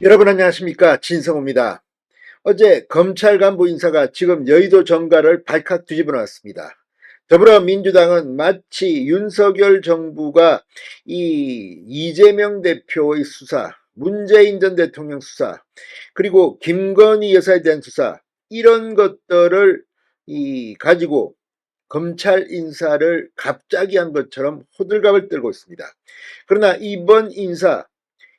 여러분 안녕하십니까, 진성호입니다. 어제 검찰 간부 인사가 지금 여의도 정가를 발칵 뒤집어 놨습니다. 더불어민주당은 마치 윤석열 정부가 이 이재명 대표의 수사, 문재인 전 대통령 수사, 그리고 김건희 여사에 대한 수사, 이런 것들을 가지고 검찰 인사를 갑자기 한 것처럼 호들갑을 떨고 있습니다. 그러나 이번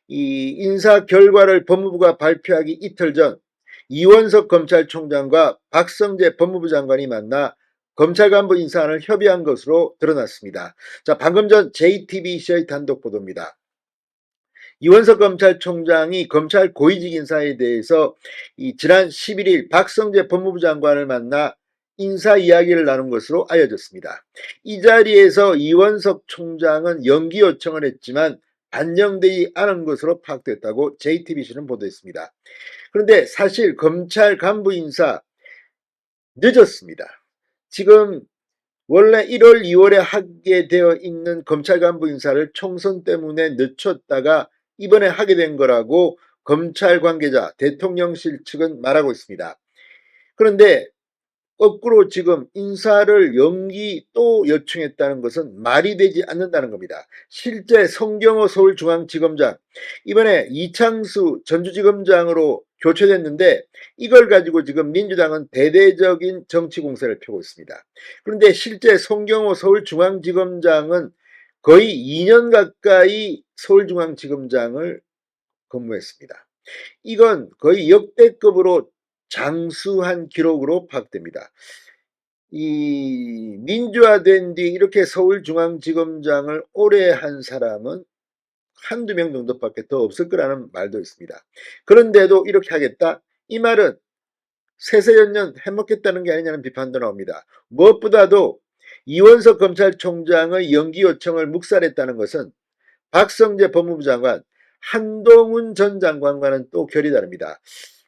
이 인사 결과를 법무부가 발표하기 이틀 전 이원석 검찰총장과 박성재 법무부 장관이 만나 검찰 간부 인사안을 협의한 것으로 드러났습니다. 자, 방금 전 JTBC의 단독 보도입니다. 이원석 검찰총장이 검찰 고위직 인사에 대해서 지난 11일 박성재 법무부 장관을 만나 인사 이야기를 나눈 것으로 알려졌습니다. 이 자리에서 이원석 총장은 연기 요청을 했지만 반영되지 않은 것으로 파악됐다고 JTBC는 보도했습니다. 그런데 사실 검찰 간부 인사 늦었습니다. 지금 원래 1월, 2월에 하게 되어 있는 검찰 간부 인사를 총선 때문에 늦췄다가 이번에 하게 된 거라고 검찰 관계자, 대통령실 측은 말하고 있습니다. 그런데 거꾸로 지금 인사를 연기 또 요청했다는 것은 말이 되지 않는다는 겁니다. 실제 성경호 서울중앙지검장, 이번에 이창수 전주지검장으로 교체됐는데 이걸 가지고 지금 민주당은 대대적인 정치 공세를 펴고 있습니다. 그런데 실제 성경호 서울중앙지검장은 거의 2년 가까이 서울중앙지검장을 근무했습니다. 이건 거의 역대급으로 장수한 기록으로 파악됩니다. 이 민주화된 뒤 이렇게 서울중앙지검장을 오래 한 사람은 한두 명 정도밖에 더 없을 거라는 말도 있습니다. 그런데도 이렇게 하겠다? 이 말은 세세연년 해먹겠다는 게 아니냐는 비판도 나옵니다. 무엇보다도 이원석 검찰총장의 연기 요청을 묵살했다는 것은 박성재 법무부 장관, 한동훈 전 장관과는 또 결이 다릅니다.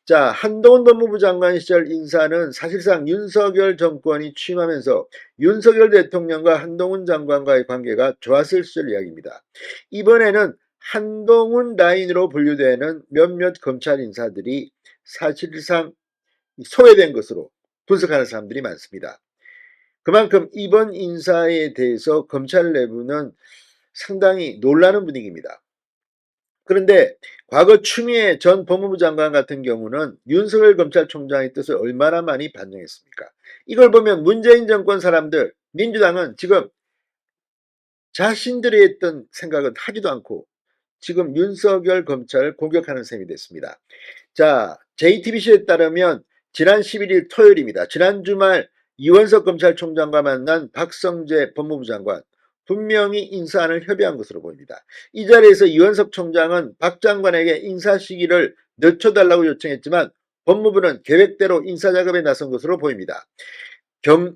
자, 한동훈 법무부 장관 시절 인사는 사실상 윤석열 정권이 취임하면서 윤석열 대통령과 한동훈 장관과의 관계가 좋았을 시절 이야기입니다. 이번에는 한동훈 라인으로 분류되는 몇몇 검찰 인사들이 사실상 소외된 것으로 분석하는 사람들이 많습니다. 그만큼 이번 인사에 대해서 검찰 내부는 상당히 놀라는 분위기입니다. 그런데 과거 추미애 전 법무부 장관 같은 경우는 윤석열 검찰총장의 뜻을 얼마나 많이 반영했습니까? 이걸 보면 문재인 정권 사람들, 민주당은 지금 자신들이 했던 생각은 하지도 않고 지금 윤석열 검찰을 공격하는 셈이 됐습니다. 자, JTBC에 따르면 지난 11일 토요일입니다. 지난 주말 이원석 검찰총장과 만난 박성재 법무부 장관, 분명히 인사안을 협의한 것으로 보입니다. 이 자리에서 이원석 총장은 박 장관에게 인사 시기를 늦춰달라고 요청했지만 법무부는 계획대로 인사작업에 나선 것으로 보입니다.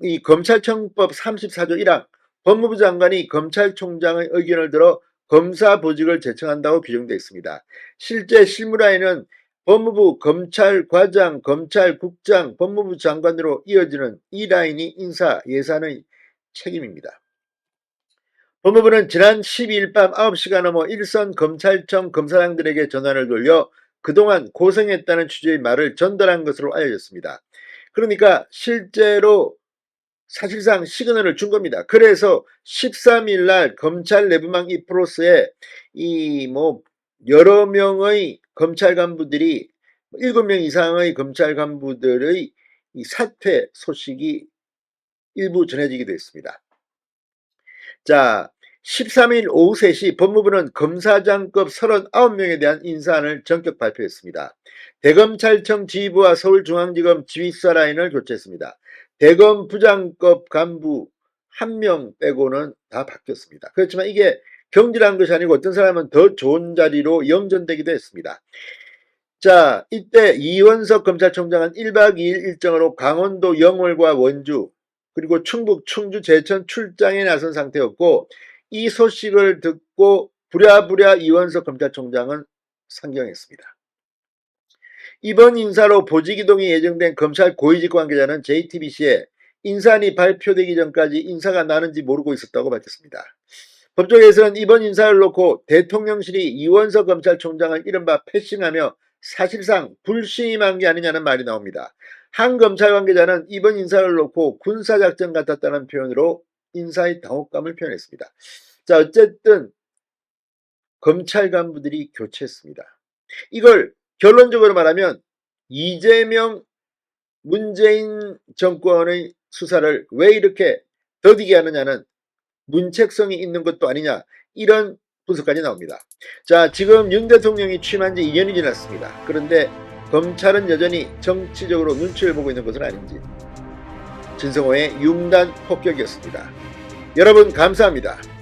이 검찰청법 34조 1항, 법무부 장관이 검찰총장의 의견을 들어 검사 보직을 제청한다고 규정되어 있습니다. 실제 실무라인은 법무부 검찰과장, 검찰국장, 법무부 장관으로 이어지는 이 라인이 인사 예산의 책임입니다. 법무부는 지난 12일 밤 9시가 넘어 일선 검찰청 검사장들에게 전화를 돌려 그동안 고생했다는 취지의 말을 전달한 것으로 알려졌습니다. 그러니까 실제로 사실상 시그널을 준 겁니다. 그래서 13일 날 검찰 내부망 이프로스에 여러 명의 검찰 간부들이 7명 이상의 검찰 간부들의 이 사퇴 소식이 일부 전해지기도 했습니다. 자, 13일 오후 3시 법무부는 검사장급 39명에 대한 인사안을 전격 발표했습니다. 대검찰청 지휘부와 서울중앙지검 지휘수사 라인을 교체했습니다. 대검 부장급 간부 1명 빼고는 다 바뀌었습니다. 그렇지만 이게 경질한 것이 아니고 어떤 사람은 더 좋은 자리로 영전되기도 했습니다. 자, 이때 이원석 검찰총장은 1박 2일 일정으로 강원도 영월과 원주, 그리고 충북, 충주, 제천 출장에 나선 상태였고 이 소식을 듣고 부랴부랴 이원석 검찰총장은 상경했습니다. 이번 인사로 보직이동이 예정된 검찰 고위직 관계자는 JTBC에 인사안이 발표되기 전까지 인사가 나는지 모르고 있었다고 밝혔습니다. 법조계에서는 이번 인사를 놓고 대통령실이 이원석 검찰총장을 이른바 패싱하며 사실상 불신임한 게 아니냐는 말이 나옵니다. 한 검찰 관계자는 이번 인사를 놓고 군사작전 같았다는 표현으로 인사의 당혹감을 표현했습니다. 자, 어쨌든 검찰 간부들이 교체했습니다. 이걸 결론적으로 말하면 이재명, 문재인 정권의 수사를 왜 이렇게 더디게 하느냐는 문책성이 있는 것도 아니냐, 이런 분석까지 나옵니다. 자, 지금 윤 대통령이 취임한 지 2년이 지났습니다. 그런데 검찰은 여전히 정치적으로 눈치를 보고 있는 것은 아닌지. 진성호의 융단 폭격이었습니다. 여러분 감사합니다.